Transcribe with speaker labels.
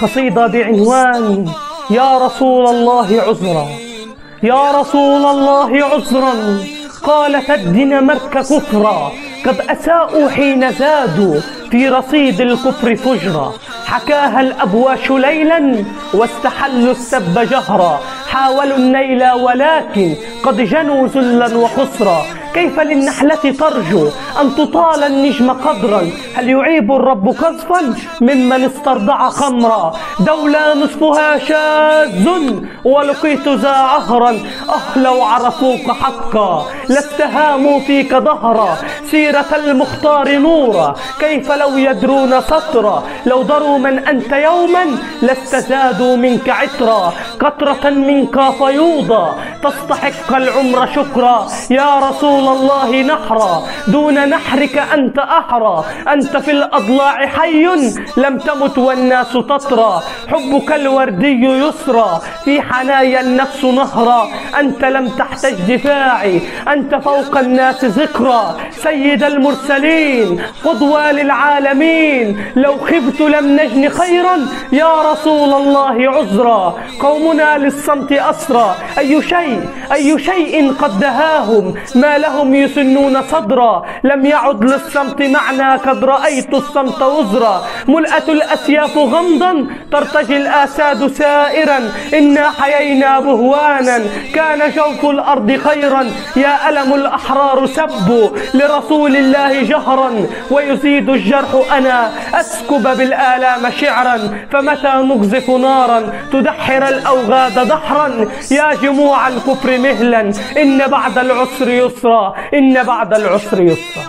Speaker 1: قصيدة بعنوان يا رسول الله عذرا. يا رسول الله عذرا، قالت الدنمارك كفرا، قد أساءوا حين زادوا في رصيد الكفر فجرا. حكاها الأبواش ليلا واستحلوا السب جهرا، حاولوا النيل ولكن قد جنوا ذلا وخسرا. كيف للنحلة ترجو أن تطال النجم قدرا، هل يعيب الرب قذفا ممن استرضع خمرا. دولة نصفها شاذ ولقيت ذا عهرا، لو عرفوك حقا لاستهاموا فيك ظهرا. سيرة المختار نورا، كيف لو يدرون سطرا، لو دروا من أنت يوما لاستزادوا منك عطرا. قطرة منك فيوضا تستحق العمر شكرا. يا رسول الله نحرا، دون نحرك أنت أحرى. أنت في الأضلاع حي لم تمت والناس تطرى، حبك الوردي يسرى في حنايا النفس نهرا. أنت لم تحتج دفاعي، أنت فوق الناس ذكرى. سيد المرسلين قدوة للعالمين، لو خبت لم نجن خيرا يا رسول الله عذرا. قومنا للصمت أسرى، أي شيء قد دهاهم، ما لهم يسنون صدرا. لم يعد للصمت معنى، قد رأيت الصمت وزرا. ملأة الأسياف غمضا ترتجي الآساد سائرا، إنا حيينا بهوانا كان جوف الأرض خيرا. يا ألم الأحرار سبوا لرسول الله جهرا، ويزيد الجرح أنا أسكب بالآلام شعرا. فمتى نقذف نارا تدحر الأوغاد دحرا، يا جموع الكفر مهلا إن بعد العسر يسرا، إن بعد العسر يسرا.